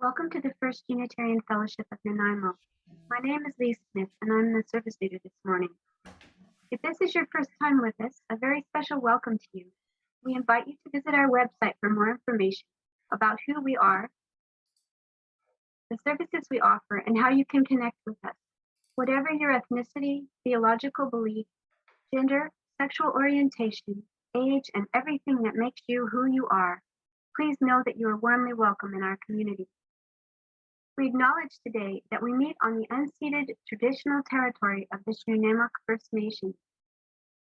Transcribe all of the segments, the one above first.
Welcome to the First Unitarian Fellowship of Nanaimo. My name is Lee Smith, and I'm the service leader this morning. If this is your first time with us, a very special welcome to you. We invite you to visit our website for more information about who we are, the services we offer, and how you can connect with us. Whatever your ethnicity, theological belief, gender, sexual orientation, age, and everything that makes you who you are, please know that you are warmly welcome in our community. We acknowledge today that we meet on the unceded traditional territory of the Nunamak First Nation.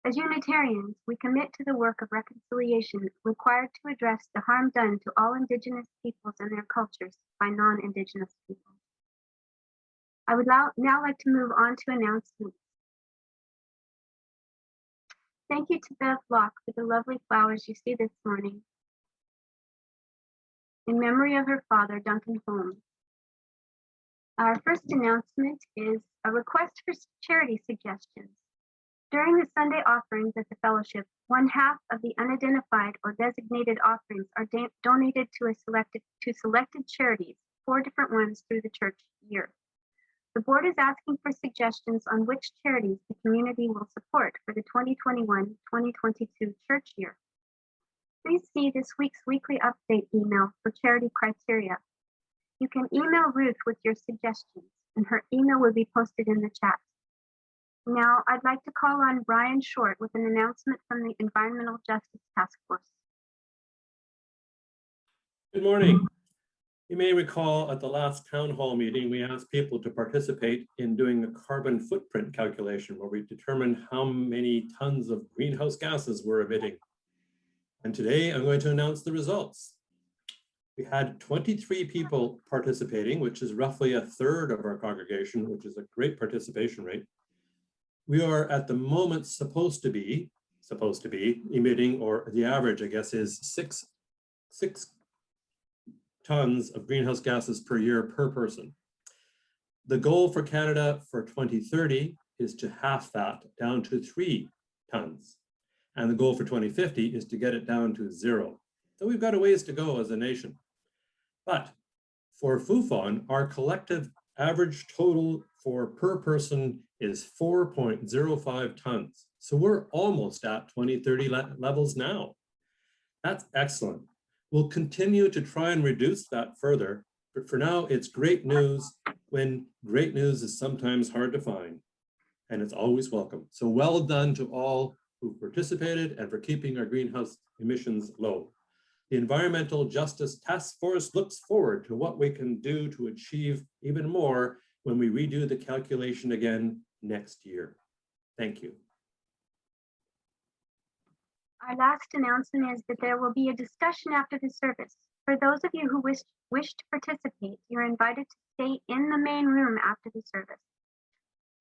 As Unitarians, we commit to the work of reconciliation required to address the harm done to all Indigenous peoples and their cultures by non-Indigenous people. I would now like to move on to announcements. Thank you to Bev Locke for the lovely flowers you see this morning in memory of her father, Duncan Holmes. Our first announcement is a request for charity suggestions. During the Sunday offerings at the fellowship, 1/2 of the unidentified or designated offerings are donated to selected charities, 4 different ones through the church year. The board is asking for suggestions on which charities the community will support for the 2021-2022 church year. Please see this week's weekly update email for charity criteria. You can email Ruth with your suggestions, and her email will be posted in the chat. Now, I'd like to call on Brian Short with an announcement from the Environmental Justice Task Force. Good morning. You may recall at the last town hall meeting, we asked people to participate in doing a carbon footprint calculation where we determined how many tons of greenhouse gases we're emitting. And today I'm going to announce the results. We had 23 people participating, which is roughly 1/3 of our congregation, which is a great participation rate. We are at the moment supposed to be emitting, or the average, I guess, is six tons of greenhouse gases per year per person. The goal for Canada for 2030 is to half that down to 3 tons. And the goal for 2050 is to get it down to 0. So we've got a ways to go as a nation. But for FUFON, our collective average total for per person is 4.05 tons. So we're almost at 2030 levels now. That's excellent. We'll continue to try and reduce that further, but for now it's great news when great news is sometimes hard to find, and it's always welcome. So well done to all who participated and for keeping our greenhouse emissions low. The Environmental Justice Task Force looks forward to what we can do to achieve even more when we redo the calculation again next year. Thank you. Our last announcement is that there will be a discussion after the service. For those of you who wish to participate, you're invited to stay in the main room after the service.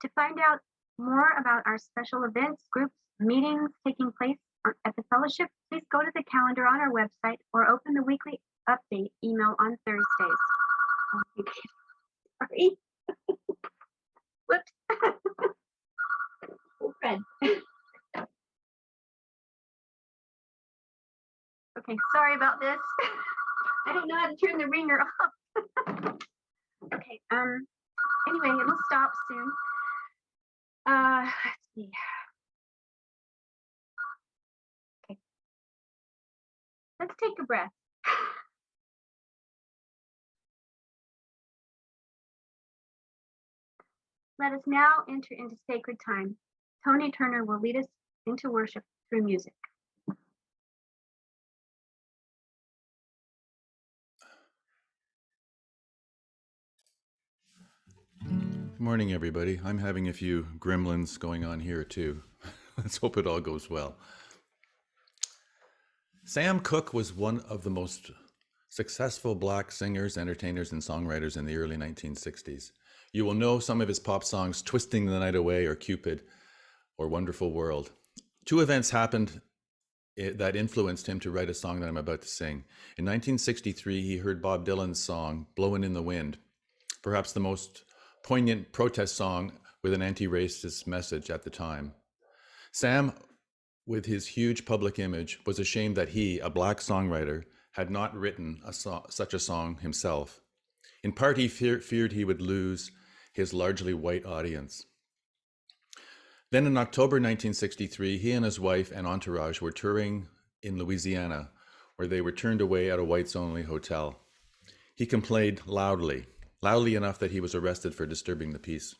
To find out more about our special events, groups, meetings taking place at the fellowship, please go to the calendar on our website or open the weekly update email on Thursdays. Sorry. Whoops. Fred. Okay, sorry about this. I don't know how to turn the ringer off. Okay, anyway, it'll stop soon. Let's see. Okay. Let's take a breath. Let us now enter into sacred time. Tony Turner will lead us into worship through music. Good morning, everybody. I'm having a few gremlins going on here too. Let's hope it all goes well. Sam Cooke was one of the most successful Black singers, entertainers, and songwriters in the early 1960s. You will know some of his pop songs, Twisting the Night Away or Cupid or Wonderful World. 2 events happened that influenced him to write a song that I'm about to sing. In 1963, he heard Bob Dylan's song, Blowin' in the Wind, perhaps the most poignant protest song with an anti-racist message at the time. Sam, with his huge public image, was ashamed that he, a Black songwriter, had not written such a song himself. In part, he feared he would lose his largely white audience. Then in October 1963, he and his wife and entourage were touring in Louisiana, where they were turned away at a whites-only hotel. He complained loudly enough that he was arrested for disturbing the peace.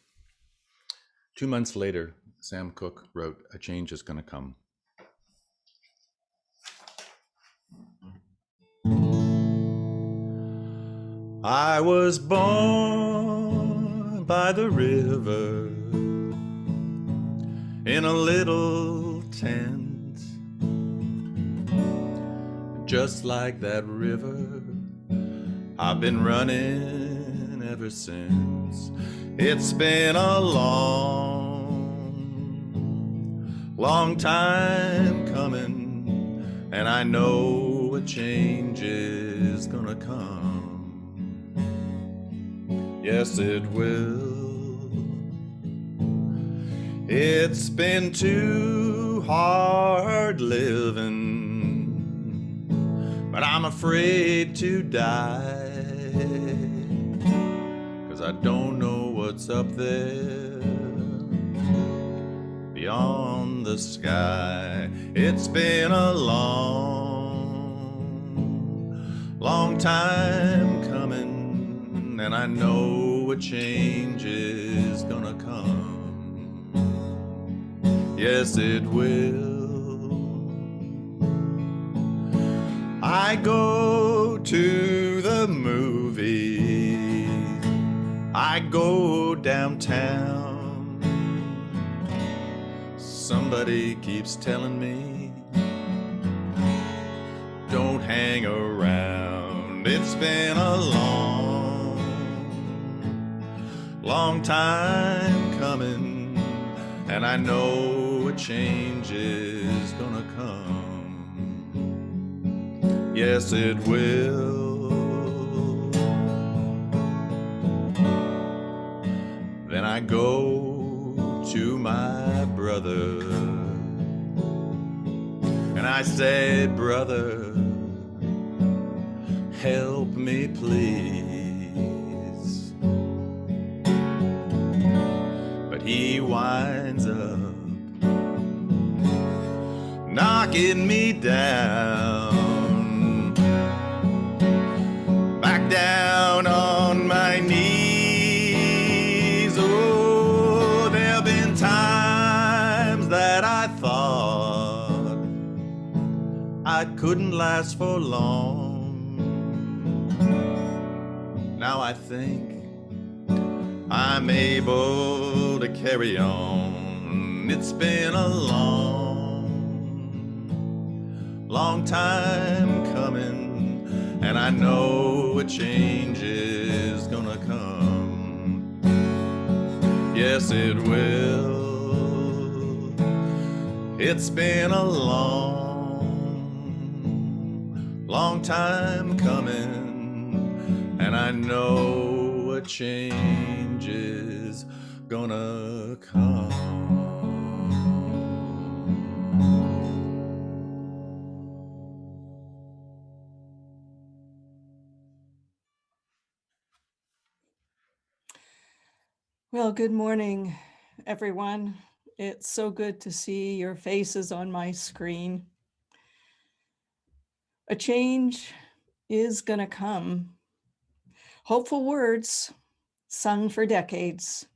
2 months later, Sam Cooke wrote, "A Change Is Gonna Come." I was born by the river in a little tent, just like that river. I've been running ever since. It's been a long time coming, and I know a change is gonna come. Yes, it will. It's been too hard living, but I'm afraid to die, 'cause I don't know what's up there beyond the sky. It's been a long time coming, and I know a change is gonna come. Yes, it will. I go to the movies, I go downtown. Somebody keeps telling me, don't hang around. It's been a long time coming, and I know a change is gonna come. Yes, it will. Then I go to my brother, and I say, brother, help me please. But he winds up knocking me down, back down on my knees. Oh, there've been times that I thought I couldn't last for long. Now I think I'm able to carry on. It's been a long time coming, and I know a change is gonna come. Yes, it will. It's been a long time coming, and I know a change is gonna come. Well, good morning, everyone. It's so good to see your faces on my screen. A change is gonna come. Hopeful words sung for decades,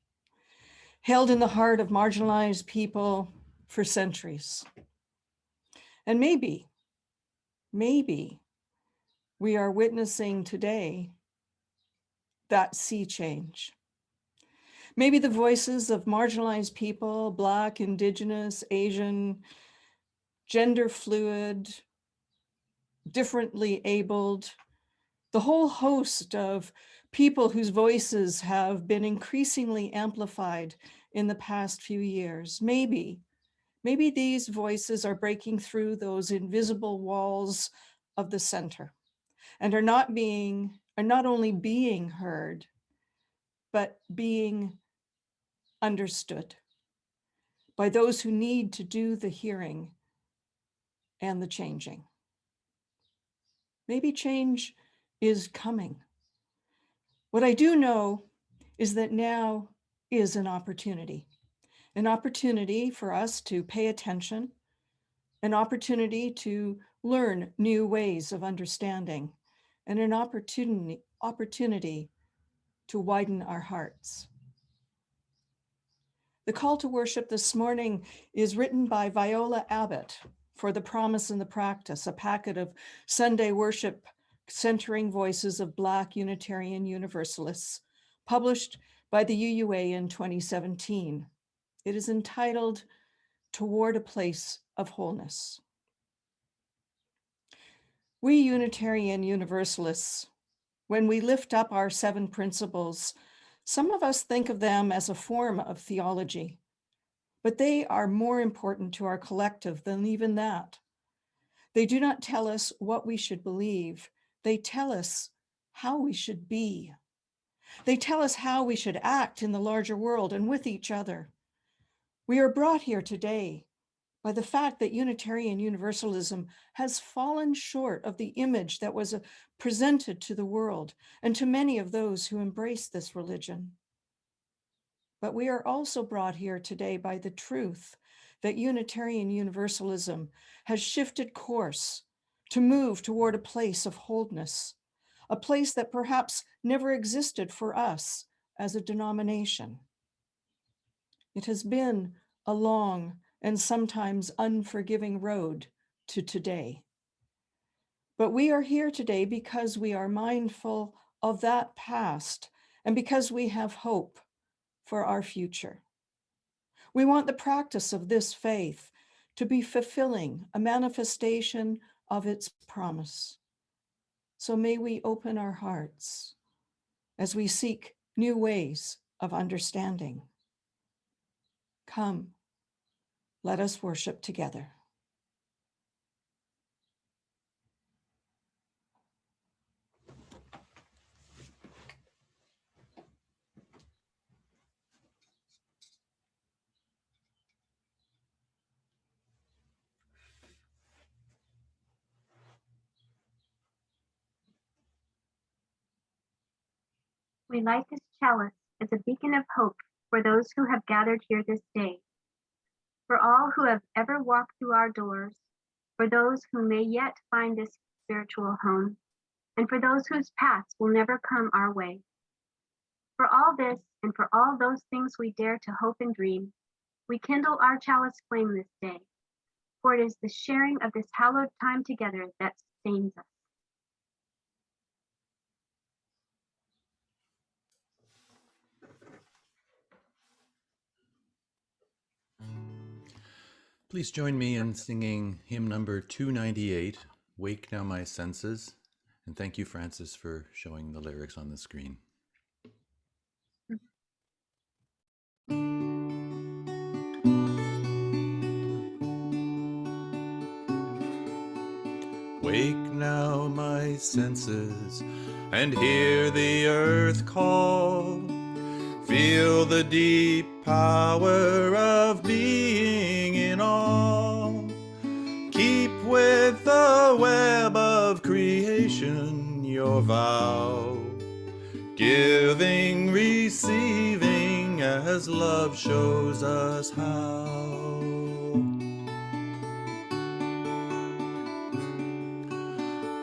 held in the heart of marginalized people for centuries. And maybe we are witnessing today that sea change. Maybe the voices of marginalized people, Black, Indigenous, Asian, gender fluid, differently abled, the whole host of people whose voices have been increasingly amplified in the past few years. Maybe these voices are breaking through those invisible walls of the center and are not only being heard, but being understood by those who need to do the hearing and the changing. Maybe change is coming. What I do know is that now is an opportunity for us to pay attention, an opportunity to learn new ways of understanding, and an opportunity to widen our hearts. The call to worship this morning is written by Viola Abbott for The Promise and the Practice, a packet of Sunday worship centering voices of Black Unitarian Universalists, published by the UUA in 2017. It is entitled Toward a Place of Wholeness. We Unitarian Universalists, when we lift up our 7 principles, some of us think of them as a form of theology, but they are more important to our collective than even that. They do not tell us what we should believe. They tell us how we should be. They tell us how we should act in the larger world and with each other. We are brought here today by the fact that Unitarian Universalism has fallen short of the image that was presented to the world and to many of those who embrace this religion. But we are also brought here today by the truth that Unitarian Universalism has shifted course to move toward a place of wholeness, a place that perhaps never existed for us as a denomination. It has been a long and sometimes unforgiving road to today. But we are here today because we are mindful of that past and because we have hope for our future. We want the practice of this faith to be fulfilling, a manifestation of its promise. So may we open our hearts as we seek new ways of understanding. Come, let us worship together. We light this chalice as a beacon of hope for those who have gathered here this day, for all who have ever walked through our doors, for those who may yet find this spiritual home, and for those whose paths will never come our way. For all this and for all those things we dare to hope and dream, we kindle our chalice flame this day, for it is the sharing of this hallowed time together that sustains us. Please join me in singing hymn number 298, Wake Now My Senses. And thank you, Francis, for showing the lyrics on the screen. Wake now my senses and hear the earth call. Feel the deep power of being in all. Keep with the web of creation your vow. Giving, receiving as love shows us how.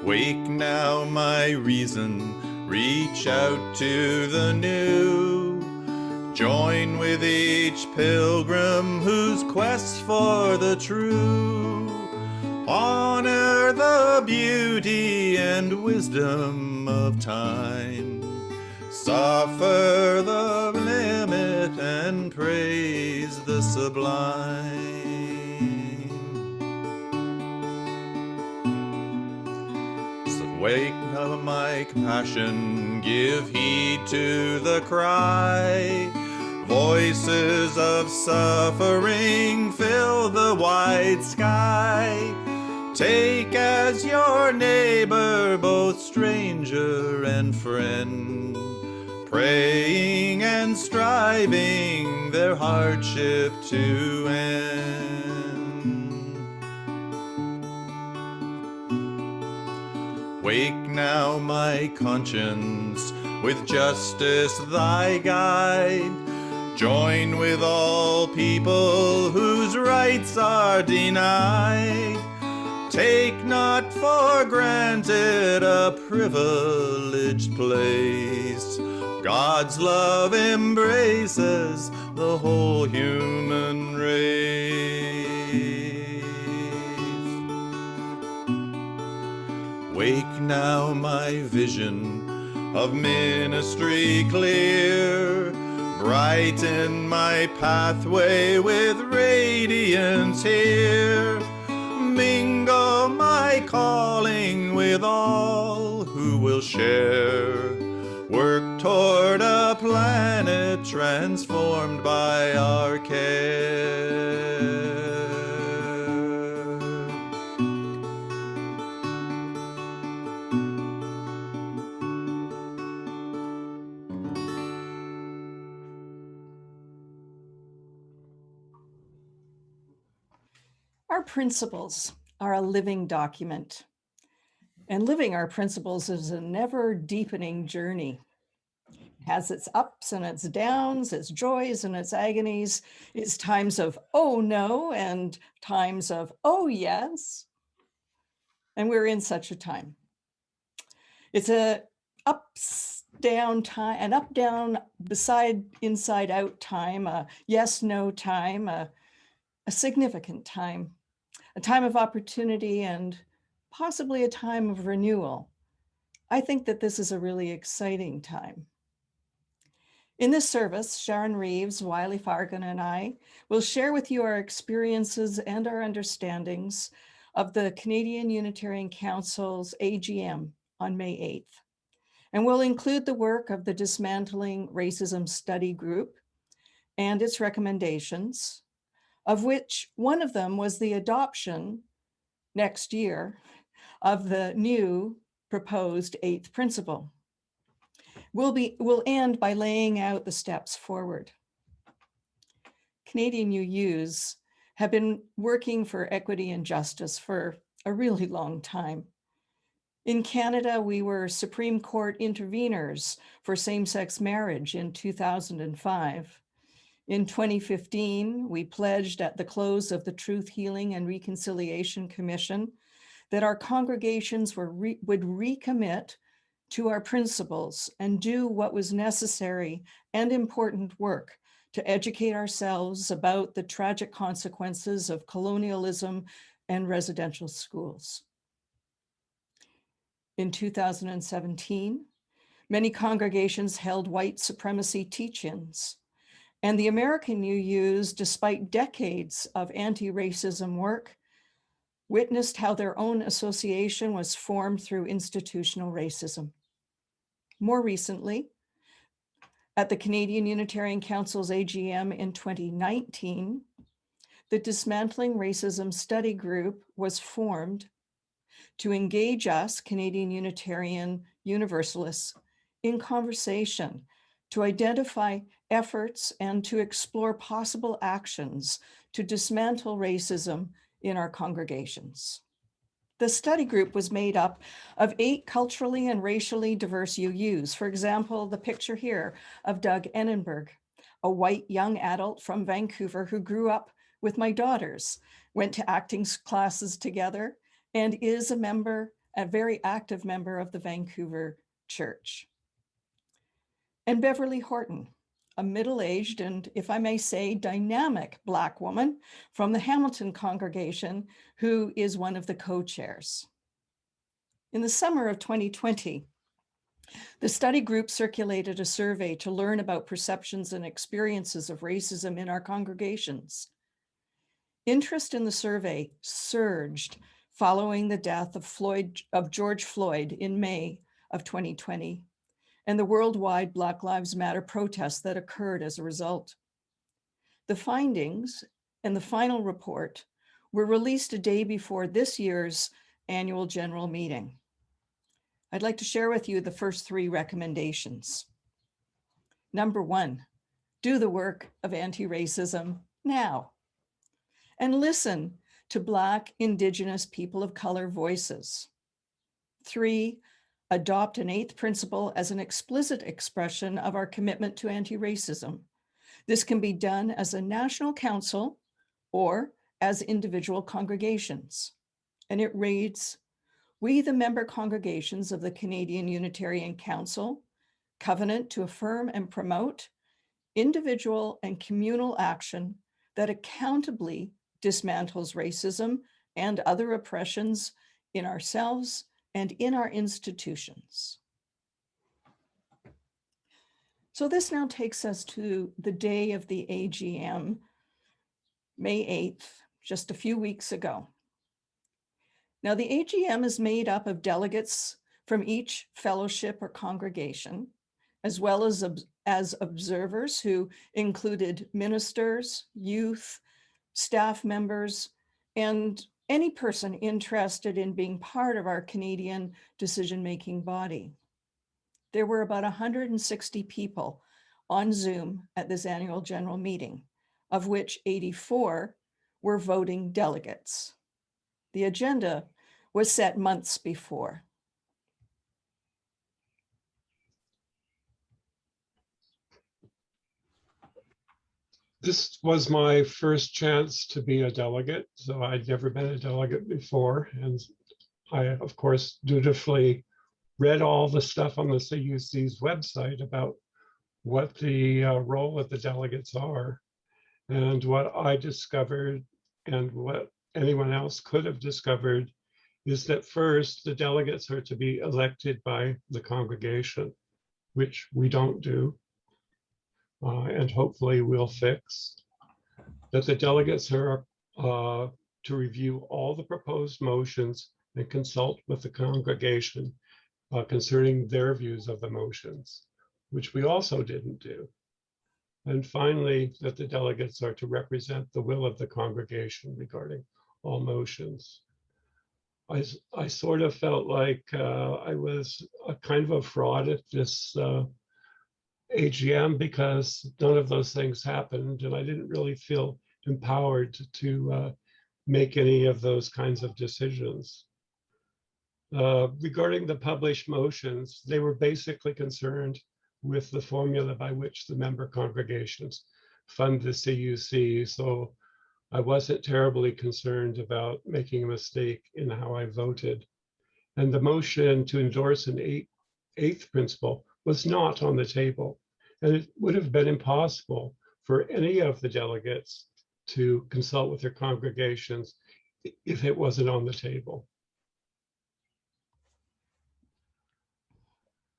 Wake now my reason, reach out to the new. Join with each pilgrim whose quest for the true. Honor the beauty and wisdom of time. Suffer the limit and praise the sublime. Wake up my compassion, give heed to the cry. Voices of suffering fill the wide sky. Take as your neighbor both stranger and friend, praying and striving their hardship to end. Wake now my conscience with justice thy guide. Join with all people whose rights are denied. Take not for granted a privileged place. God's love embraces the whole human race. Wake now, my vision of ministry clear. Brighten my pathway with radiance here. Mingle my calling with all who will share. Work toward a planet transformed by our care. Our principles are a living document, and living our principles is a never deepening journey. It has its ups and its downs, its joys and its agonies, its times of, oh no, and times of, oh yes. And we're in such a time. It's a ups, down time, an up, down, beside, inside out time, a yes, no time, a significant time, a time of opportunity, and possibly a time of renewal. I think that this is a really exciting time. In this service, Sharon Reeves, Wiley, Fargen, and I will share with you our experiences and our understandings of the Canadian Unitarian Council's AGM on May 8th. And we'll include the work of the Dismantling Racism Study Group and its recommendations, of which one of them was the adoption next year of the new proposed 8th principle. We'll end by laying out the steps forward. Canadian UUs have been working for equity and justice for a really long time. In Canada, we were Supreme Court interveners for same-sex marriage in 2005. In 2015, we pledged at the close of the Truth, Healing, and Reconciliation Commission that our congregations would recommit to our principles and do what was necessary and important work to educate ourselves about the tragic consequences of colonialism and residential schools. In 2017, many congregations held white supremacy teach-ins, and the American UUs, despite decades of anti-racism work, witnessed how their own association was formed through institutional racism. More recently, at the Canadian Unitarian Council's AGM in 2019, the Dismantling Racism Study Group was formed to engage us, Canadian Unitarian Universalists, in conversation to identify efforts and to explore possible actions to dismantle racism in our congregations. The study group was made up of 8 culturally and racially diverse UUs. For example, the picture here of Doug Enenberg, a white young adult from Vancouver who grew up with my daughters, went to acting classes together, and is a very active member of the Vancouver Church. And Beverly Horton, a middle-aged and, if I may say, dynamic Black woman from the Hamilton congregation, who is one of the co-chairs. In the summer of 2020, the study group circulated a survey to learn about perceptions and experiences of racism in our congregations. Interest in the survey surged following the death of George Floyd in May of 2020, and the worldwide Black Lives Matter protests that occurred as a result. The findings and the final report were released a day before this year's annual general meeting. I'd like to share with you the first 3 recommendations. Number 1, do the work of anti-racism now, and listen to Black, Indigenous, people of color voices. 3, adopt an eighth principle as an explicit expression of our commitment to anti-racism. This can be done as a national council or as individual congregations. And it reads, "We, the member congregations of the Canadian Unitarian Council, covenant to affirm and promote individual and communal action that accountably dismantles racism and other oppressions in ourselves and in our institutions." So this now takes us to the day of the AGM, May 8th, just a few weeks ago. Now, the AGM is made up of delegates from each fellowship or congregation, as well as observers who included ministers, youth, staff members, and any person interested in being part of our Canadian decision-making body. There were about 160 people on Zoom at this annual general meeting, of which 84 were voting delegates. The agenda was set months before. This was my first chance to be a delegate, so I'd never been a delegate before. And I, of course, dutifully read all the stuff on the CUC's website about what the role of the delegates are. And what I discovered, and what anyone else could have discovered, is that first, the delegates are to be elected by the congregation, which we don't do. And hopefully we'll fix. That the delegates are to review all the proposed motions and consult with the congregation concerning their views of the motions, which we also didn't do. And finally, that the delegates are to represent the will of the congregation regarding all motions. I sort of felt like I was a kind of a fraud at this AGM because none of those things happened, and I didn't really feel empowered to make any of those kinds of decisions. Regarding the published motions, they were basically concerned with the formula by which the member congregations fund the CUC, so I wasn't terribly concerned about making a mistake in how I voted. And the motion to endorse an eighth principle was not on the table. And it would have been impossible for any of the delegates to consult with their congregations if it wasn't on the table.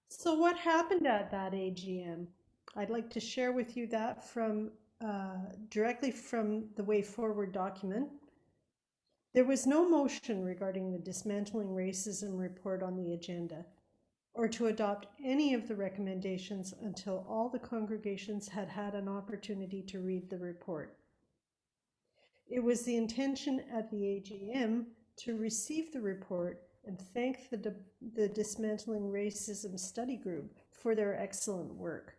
So what happened at that AGM? I'd like to share with you that from directly from the Way Forward document. There was no motion regarding the Dismantling Racism report on the agenda, or to adopt any of the recommendations until all the congregations had had an opportunity to read the report. It was the intention at the AGM to receive the report and thank the Dismantling Racism Study Group for their excellent work.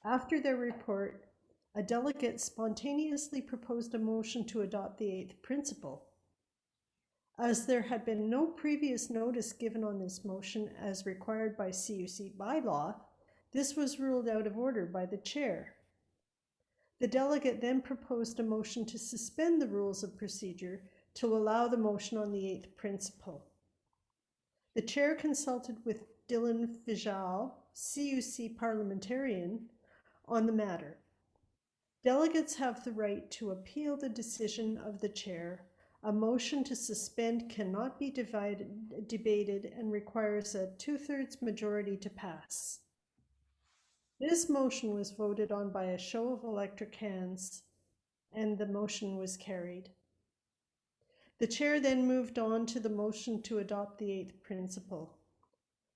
After their report, a delegate spontaneously proposed a motion to adopt the eighth principle. As there had been no previous notice given on this motion as required by CUC bylaw, this was ruled out of order by the chair. The delegate then proposed a motion to suspend the rules of procedure to allow the motion on the eighth principle. The chair consulted with Dylan Fijal, CUC parliamentarian, on the matter. Delegates have the right to appeal the decision of the chair. A motion to suspend cannot be debated and requires a 2/3 majority to pass. This motion was voted on by a show of electric hands, and the motion was carried. The chair then moved on to the motion to adopt the eighth principle.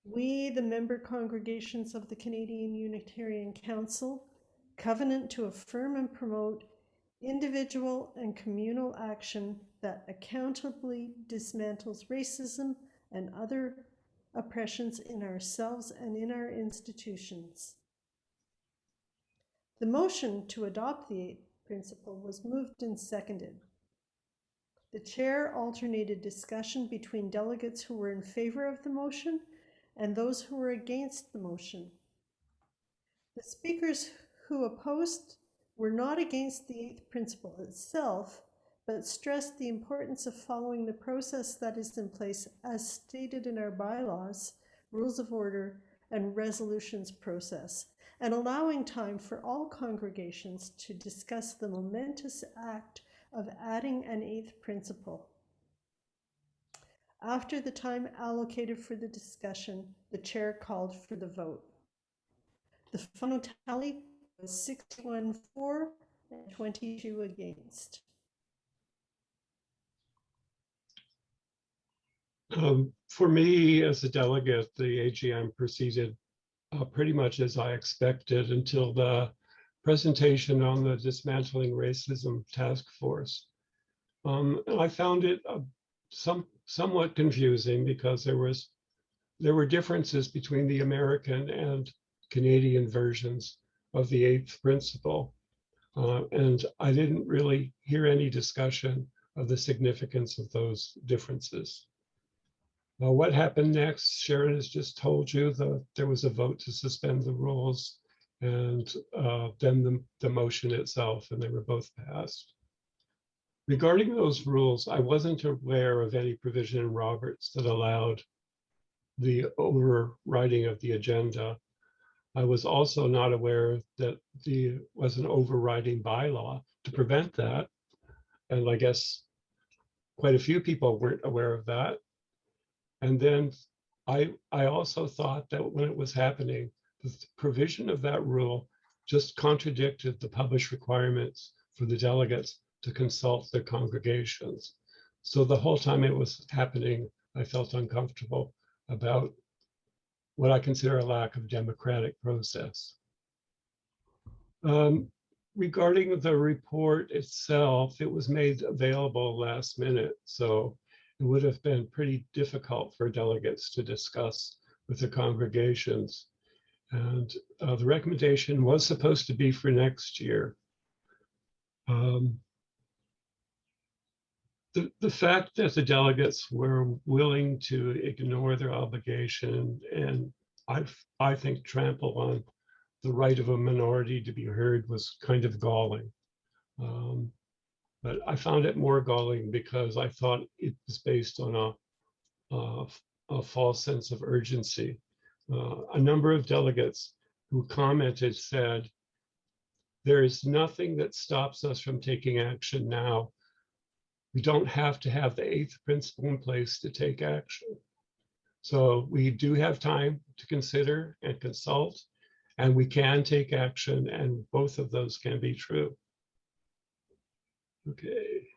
We, the member congregations of the Canadian Unitarian Council, covenant to affirm and promote individual and communal action that accountably dismantles racism and other oppressions in ourselves and in our institutions. The motion to adopt the eighth principle was moved and seconded. The chair alternated discussion between delegates who were in favor of the motion and those who were against the motion. The speakers who opposed were not against the eighth principle itself, but stressed the importance of following the process that is in place as stated in our bylaws, rules of order, and resolutions process, and allowing time for all congregations to discuss the momentous act of adding an eighth principle. After the time allocated for the discussion, the chair called for the vote. The final tally was 61 for and 22 against. For me, as a delegate, the AGM proceeded pretty much as I expected until the presentation on the Dismantling Racism Task Force. And I found it somewhat confusing because there were differences between the American and Canadian versions of the eighth principle. And I didn't really hear any discussion of the significance of those differences. What happened next? Sharon has just told you that there was a vote to suspend the rules and then the motion itself, and they were both passed. Regarding those rules, I wasn't aware of any provision in Roberts that allowed the overriding of the agenda. I was also not aware that there was an overriding bylaw to prevent that. And I guess quite a few people weren't aware of that. And then I also thought that when it was happening, the provision of that rule just contradicted the published requirements for the delegates to consult their congregations. So the whole time it was happening, I felt uncomfortable about what I consider a lack of democratic process. Regarding the report itself, it was made available last minute, so it would have been pretty difficult for delegates to discuss with the congregations. And the recommendation was supposed to be for next year. The fact that the delegates were willing to ignore their obligation and I think trample on the right of a minority to be heard was kind of galling. But I found it more galling because I thought it was based on a false sense of urgency. A number of delegates who commented said, there is nothing that stops us from taking action now. We don't have to have the eighth principle in place to take action. So we do have time to consider and consult, and we can take action, and both of those can be true. Okay.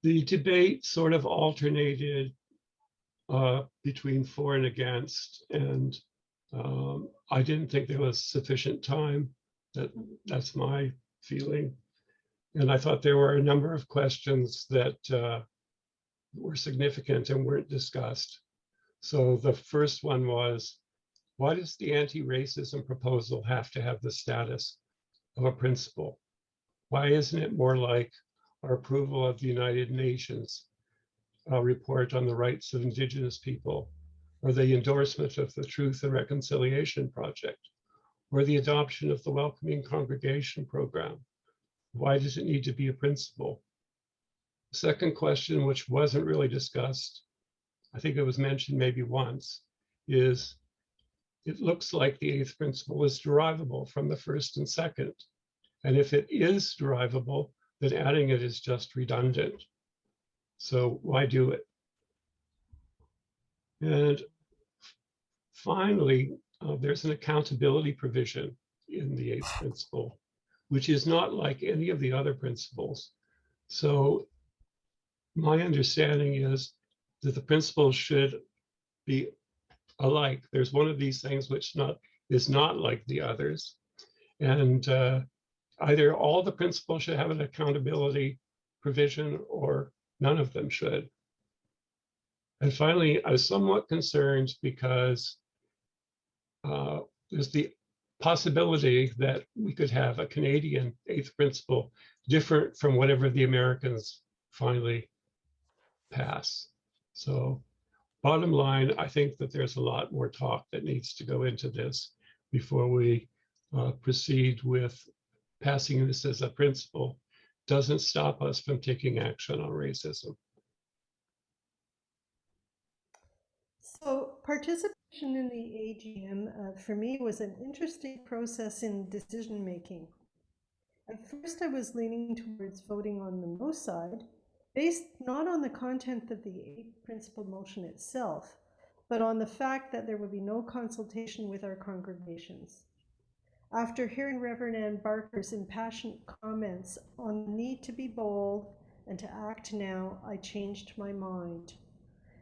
The debate sort of alternated between for and against, and I didn't think there was sufficient time. That's my feeling. And I thought there were a number of questions that were significant and weren't discussed. So the first one was, why does the anti-racism proposal have to have the status of a principle? Why isn't it more like our approval of the United Nations report on the rights of Indigenous people, or the endorsement of the Truth and Reconciliation Project, or the adoption of the Welcoming Congregation Program? Why does it need to be a principle? The second question, which wasn't really discussed, I think it was mentioned maybe once, is it looks like the eighth principle is derivable from the first and second. And if it is derivable, then adding it is just redundant. So why do it? And finally, there's an accountability provision in the eighth principle, which is not like any of the other principles. So my understanding is that the principles should be alike. There's one of these things which is not like the others. And either all the principles should have an accountability provision or none of them should. And finally, I was somewhat concerned because there's the possibility that we could have a Canadian eighth principle different from whatever the Americans finally pass. So bottom line, I think that there's a lot more talk that needs to go into this before we proceed with passing this as a principle. Doesn't stop us from taking action on racism. So participation in the AGM for me was an interesting process in decision making. At first I was leaning towards voting on the no side, based not on the content of the 8th principle motion itself, but on the fact that there would be no consultation with our congregations. After hearing Reverend Ann Barker's impassioned comments on the need to be bold and to act now, I changed my mind.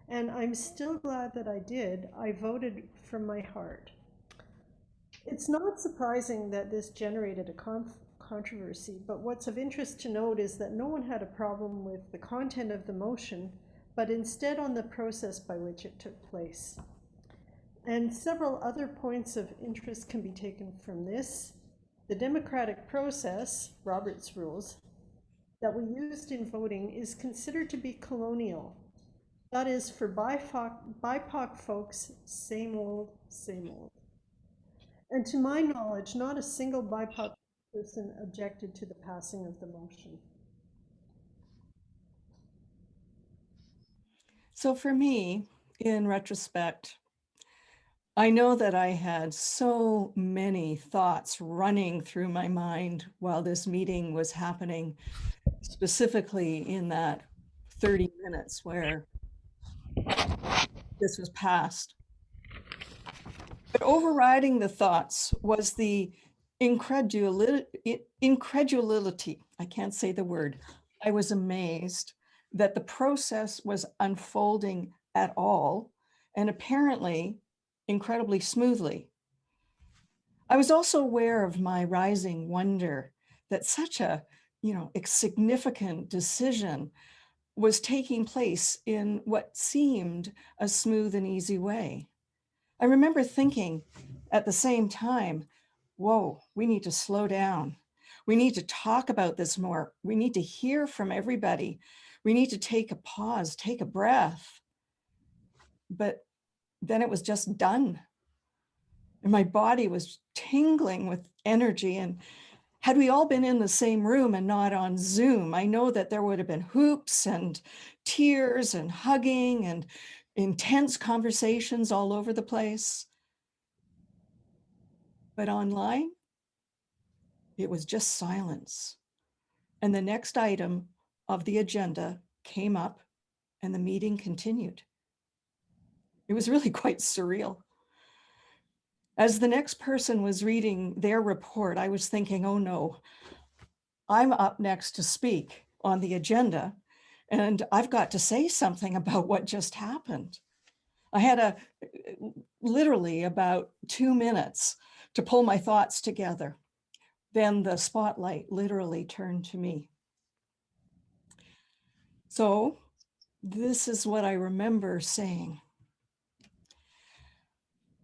And I'm still glad that I did. I voted from my heart. It's not surprising that this generated a controversy, but what's of interest to note is that no one had a problem with the content of the motion, but instead on the process by which it took place. And several other points of interest can be taken from this. The democratic process, Robert's rules, that we used in voting is considered to be colonial. That is, for BIPOC folks, same old, same old. And to my knowledge, not a single BIPOC person objected to the passing of the motion. So for me, in retrospect, I know that I had so many thoughts running through my mind while this meeting was happening, specifically in that 30 minutes where this was passed. But overriding the thoughts was the incredulity. I can't say the word. I was amazed that the process was unfolding at all, and apparently incredibly smoothly. I was also aware of my rising wonder that such a, significant decision was taking place in what seemed a smooth and easy way. I remember thinking at the same time, whoa, we need to slow down. We need to talk about this more. We need to hear from everybody. We need to take a pause, take a breath. But then it was just done. And my body was tingling with energy. And had we all been in the same room and not on Zoom, I know that there would have been hoops and tears and hugging and intense conversations all over the place. But online, it was just silence. And the next item of the agenda came up and the meeting continued. It was really quite surreal. As the next person was reading their report, I was thinking, oh no, I'm up next to speak on the agenda, and I've got to say something about what just happened. I had literally about 2 minutes to pull my thoughts together. Then the spotlight literally turned to me. So this is what I remember saying.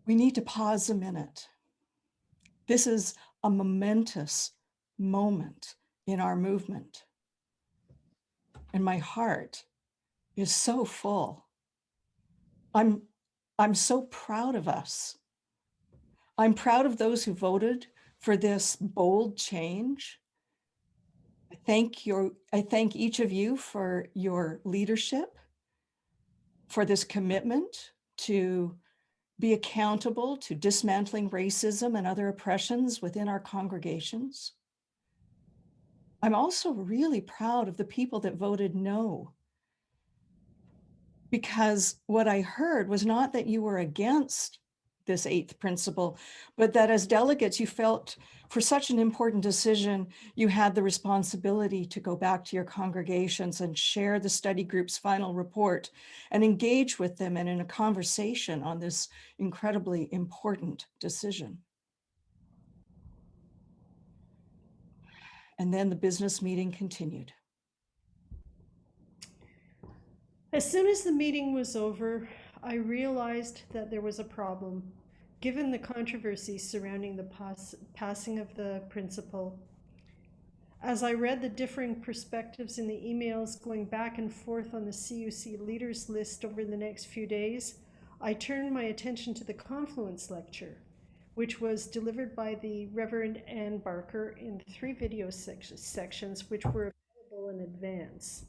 We need to pause a minute. This is a momentous moment in our movement. And my heart is so full. I'm so proud of us. I'm proud of those who voted for this bold change. I thank each of you for your leadership, for this commitment to be accountable to dismantling racism and other oppressions within our congregations. I'm also really proud of the people that voted no, because what I heard was not that you were against this 8th principle, but that as delegates, you felt for such an important decision, you had the responsibility to go back to your congregations and share the study group's final report and engage with them and in a conversation on this incredibly important decision. And then the business meeting continued. As soon as the meeting was over, I realized that there was a problem, given the controversy surrounding the passing of the principle. As I read the differing perspectives in the emails going back and forth on the CUC leaders list over the next few days, I turned my attention to the Confluence lecture, which was delivered by the Reverend Ann Barker in 3 video sections, which were available in advance.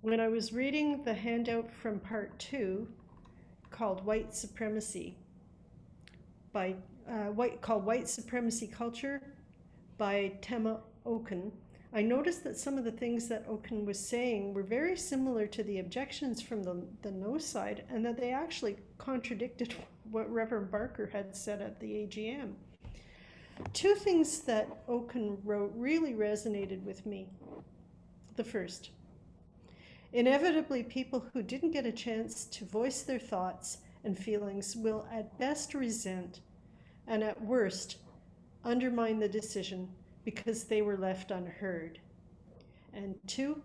When I was reading the handout from part 2, called White Supremacy, called White Supremacy Culture by Tema Okun, I noticed that some of the things that Okun was saying were very similar to the objections from the no side, and that they actually contradicted what Reverend Barker had said at the AGM. 2 things that Okun wrote really resonated with me. The first, inevitably, people who didn't get a chance to voice their thoughts and feelings will at best resent and at worst undermine the decision because they were left unheard. And 2,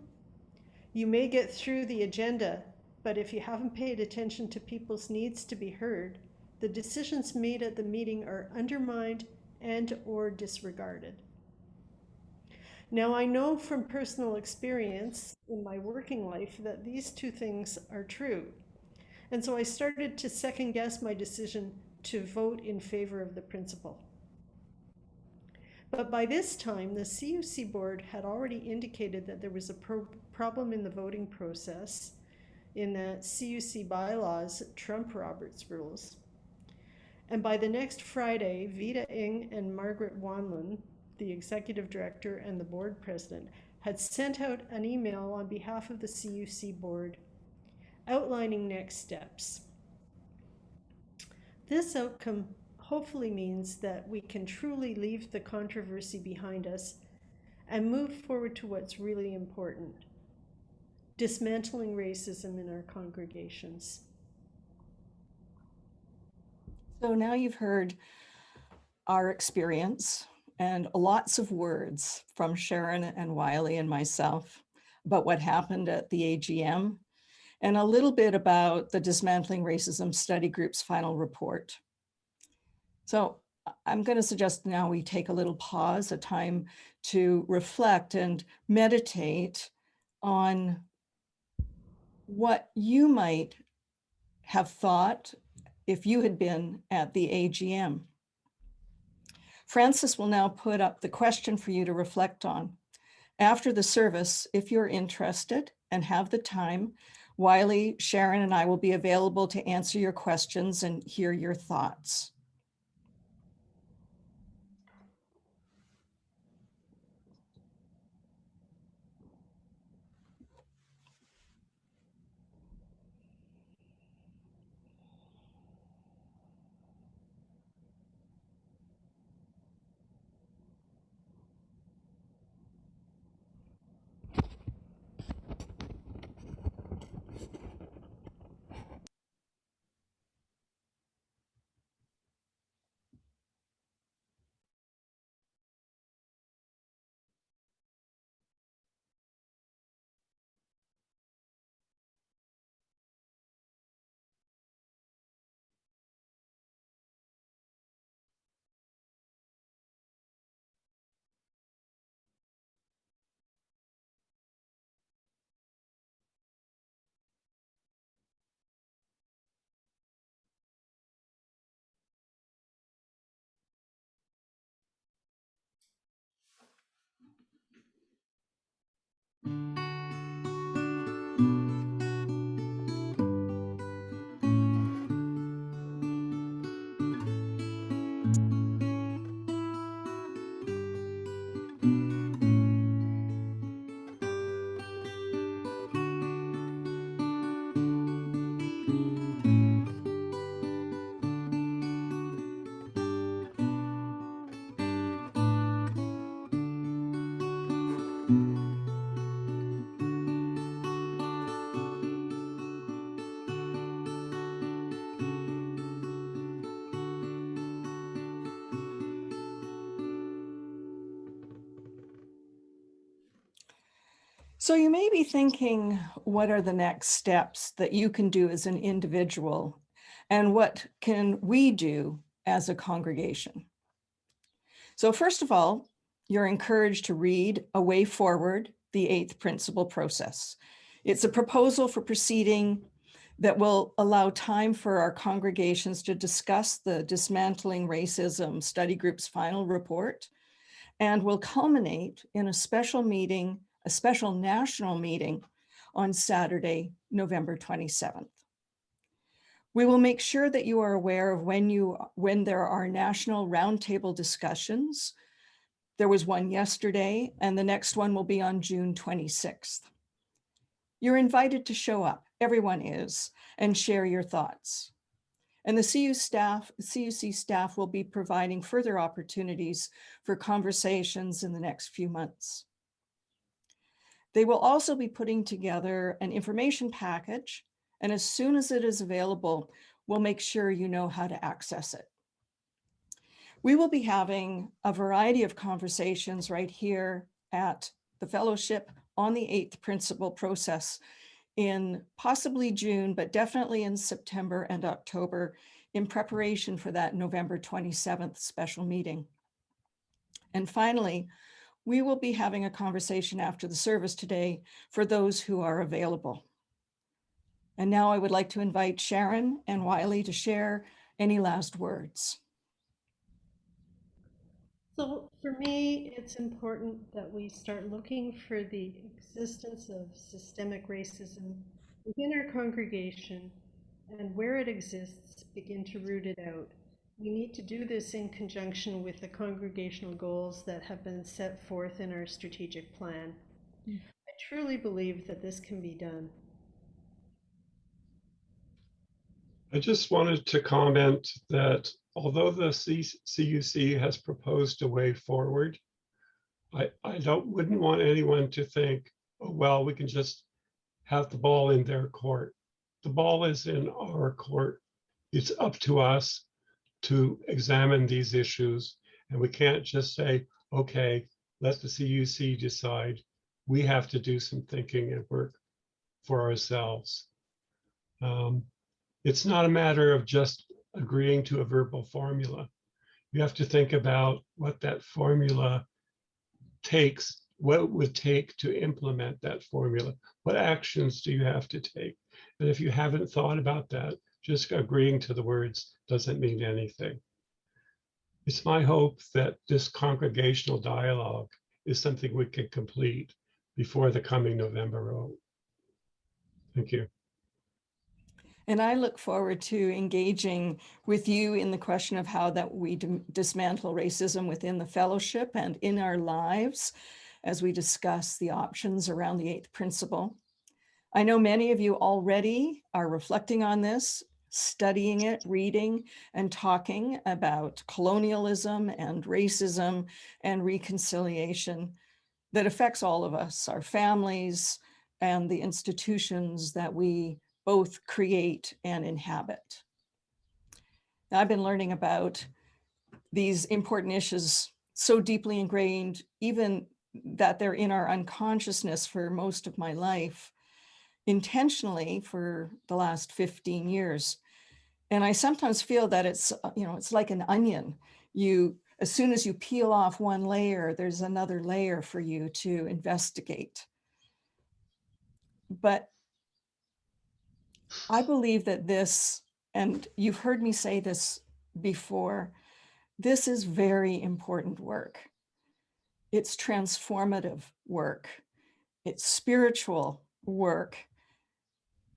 you may get through the agenda, but if you haven't paid attention to people's needs to be heard, the decisions made at the meeting are undermined and or disregarded. Now, I know from personal experience in my working life that these 2 things are true. And so I started to second guess my decision to vote in favor of the principle. But by this time, the CUC board had already indicated that there was a problem in the voting process in the CUC bylaws trump Robert's rules. And by the next Friday, Vida Ng and Margaret Wanlon, the executive director and the board president, had sent out an email on behalf of the CUC board outlining next steps. This outcome hopefully means that we can truly leave the controversy behind us and move forward to what's really important: dismantling racism in our congregations. So now you've heard our experience and lots of words from Sharon and Wiley and myself about what happened at the AGM, and a little bit about the Dismantling Racism Study Group's final report. So I'm going to suggest now we take a little pause, a time to reflect and meditate on what you might have thought if you had been at the AGM. Francis will now put up the question for you to reflect on. After the service, if you're interested and have the time, Wiley, Sharon, and I will be available to answer your questions and hear your thoughts. So you may be thinking, what are the next steps that you can do as an individual? And what can we do as a congregation? So first of all, you're encouraged to read A Way Forward, the Eighth Principle Process. It's a proposal for proceeding that will allow time for our congregations to discuss the Dismantling Racism Study Group's final report, and will culminate in a special meeting, a special national meeting on Saturday, November 27th. We will make sure that you are aware of when there are national roundtable discussions. There was one yesterday, and the next one will be on June 26th. You're invited to show up, everyone is, and share your thoughts. And the CUC staff will be providing further opportunities for conversations in the next few months. They will also be putting together an information package, and as soon as it is available, we'll make sure you know how to access it. We will be having a variety of conversations right here at the fellowship on the Eighth Principle Process in possibly June, but definitely in September and October in preparation for that November 27th special meeting. And finally, we will be having a conversation after the service today for those who are available. And now I would like to invite Sharon and Wiley to share any last words. So for me, it's important that we start looking for the existence of systemic racism within our congregation, and where it exists, begin to root it out. We need to do this in conjunction with the congregational goals that have been set forth in our strategic plan. I truly believe that this can be done. I just wanted to comment that although the CUC has proposed a way forward, I wouldn't want anyone to think, oh, well, we can just have the ball in their court. The ball is in our court. It's up to us to examine these issues. And we can't just say, okay, let the CUC decide. We have to do some thinking and work for ourselves. It's not a matter of just agreeing to a verbal formula. You have to think about what that formula takes, what it would take to implement that formula. What actions do you have to take? And if you haven't thought about that, just agreeing to the words doesn't mean anything. It's my hope that this congregational dialogue is something we can complete before the coming November vote. Thank you. And I look forward to engaging with you in the question of how that we dismantle racism within the fellowship and in our lives as we discuss the options around the Eighth Principle. I know many of you already are reflecting on this, studying it, reading, and talking about colonialism and racism and reconciliation that affects all of us, our families, and the institutions that we both create and inhabit. Now, I've been learning about these important issues so deeply ingrained, even that they're in our unconsciousness for most of my life, intentionally for the last 15 years. And I sometimes feel that it's, it's like an onion. As soon as you peel off one layer, there's another layer for you to investigate. But I believe that this, and you've heard me say this before, this is very important work. It's transformative work. It's spiritual work.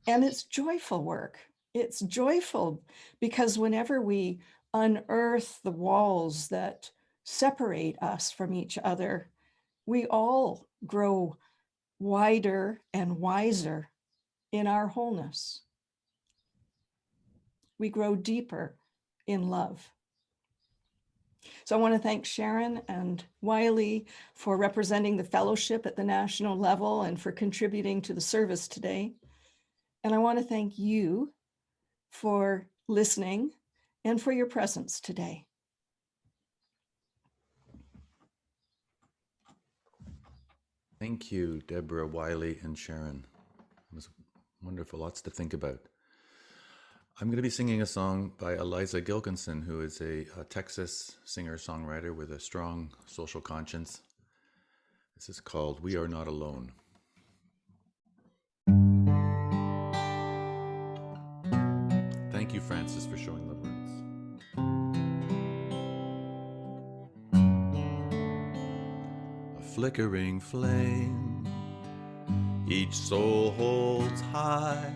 And it's joyful work. It's joyful because whenever we unearth the walls that separate us from each other, we all grow wider and wiser in our wholeness. We grow deeper in love. So I want to thank Sharon and Wiley for representing the fellowship at the national level and for contributing to the service today. And I want to thank you for listening and for your presence today. Thank you, Debra, Wiley, and Sharon. It was wonderful, lots to think about. I'm going to be singing a song by Eliza Gilkinson, who is a Texas singer-songwriter with a strong social conscience. This is called We Are Not Alone. Thank you, Francis, for showing the words. A flickering flame, each soul holds high,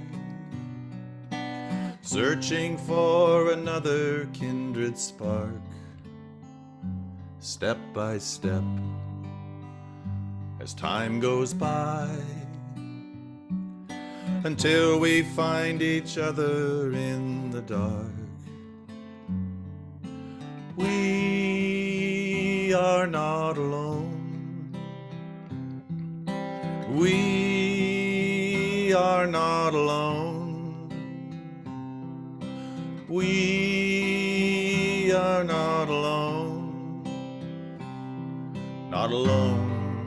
searching for another kindred spark, step by step, as time goes by, until we find each other in the dark. We are not alone. We are not alone. We are not alone. Not alone.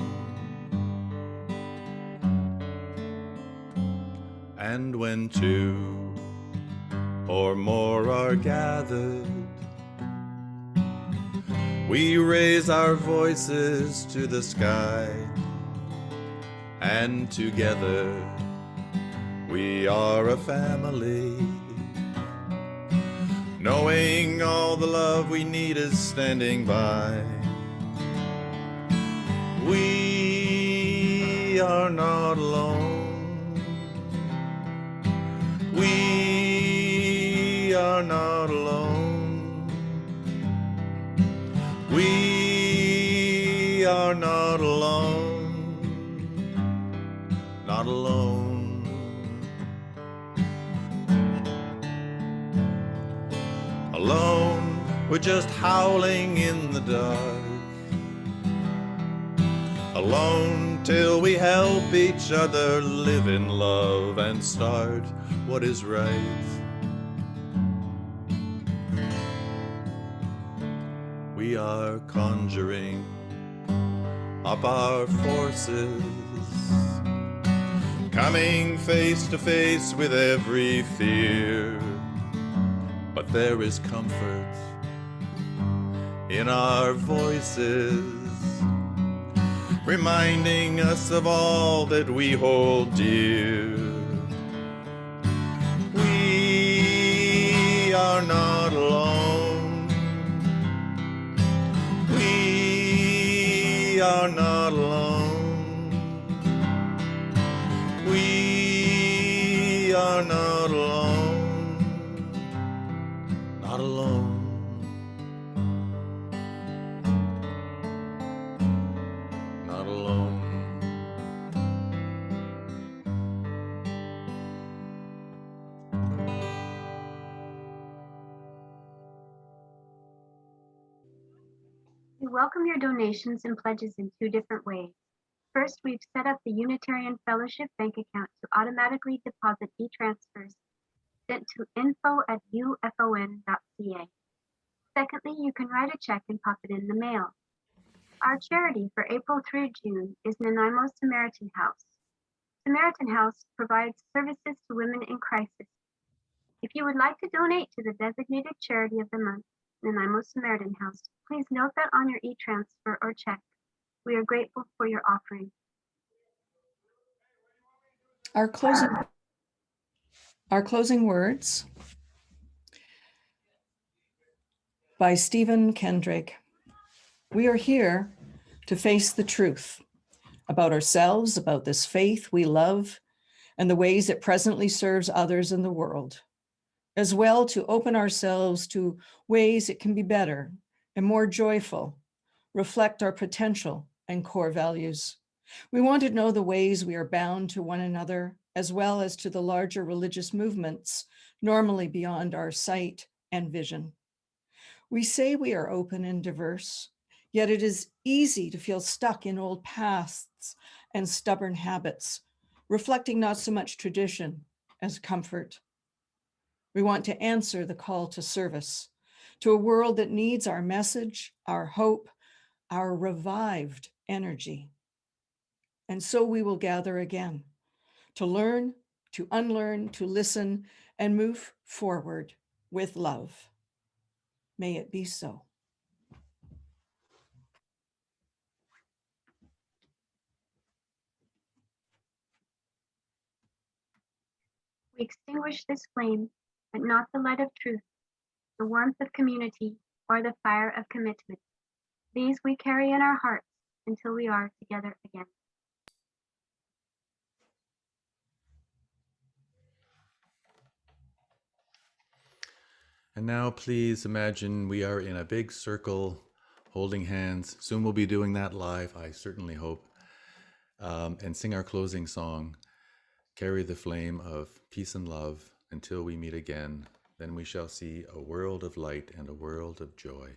And when two or more are gathered, we raise our voices to the sky, and together we are a family, knowing all the love we need is standing by. We are not alone. We are not alone. We are not alone. Not alone. Alone, we're just howling in the dark. Alone till we help each other live in love and start what is right. We are conjuring up our forces, coming face to face with every fear. But there is comfort in our voices, reminding us of all that we hold dear. We are not alone. We are not alone. We are not alone. Not alone. Not alone. We welcome your donations and pledges in two different ways. First, we've set up the Unitarian Fellowship bank account to automatically deposit e-transfers sent to info@ufon.ca. Secondly, you can write a check and pop it in the mail. Our charity for April through June is Nanaimo Samaritan House. Samaritan House provides services to women in crisis. If you would like to donate to the designated charity of the month, Nanaimo Samaritan House, please note that on your e-transfer or check. We are grateful for your offering. Our closing words by Stephen Kendrick. We are here to face the truth about ourselves, about this faith we love, and the ways it presently serves others in the world, as well to open ourselves to ways it can be better and more joyful, reflect our potential and core values. We want to know the ways we are bound to one another, as well as to the larger religious movements, normally beyond our sight and vision. We say we are open and diverse, yet it is easy to feel stuck in old pasts and stubborn habits, reflecting not so much tradition as comfort. We want to answer the call to service, to a world that needs our message, our hope, our revived energy. And so we will gather again to learn, to unlearn, to listen, and move forward with love. May it be so. We extinguish this flame, but not the light of truth, the warmth of community, or the fire of commitment. These we carry in our hearts until we are together again. And now please imagine we are in a big circle holding hands. Soon we'll be doing that live, I certainly hope. And sing our closing song, Carry the Flame of Peace and Love Until We Meet Again. Then we shall see a world of light and a world of joy.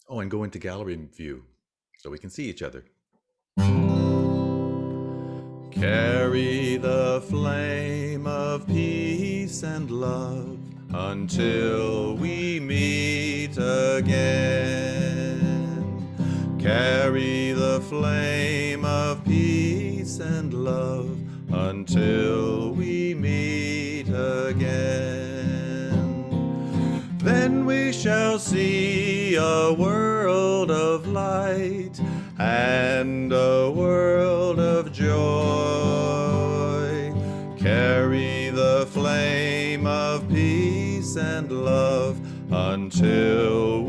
Oh, and go into gallery view so we can see each other. Carry the flame of peace and love until we meet again. Carry the flame of peace and love until we meet again. Then we shall see a world of light and a world of joy. Carry the flame of peace and love until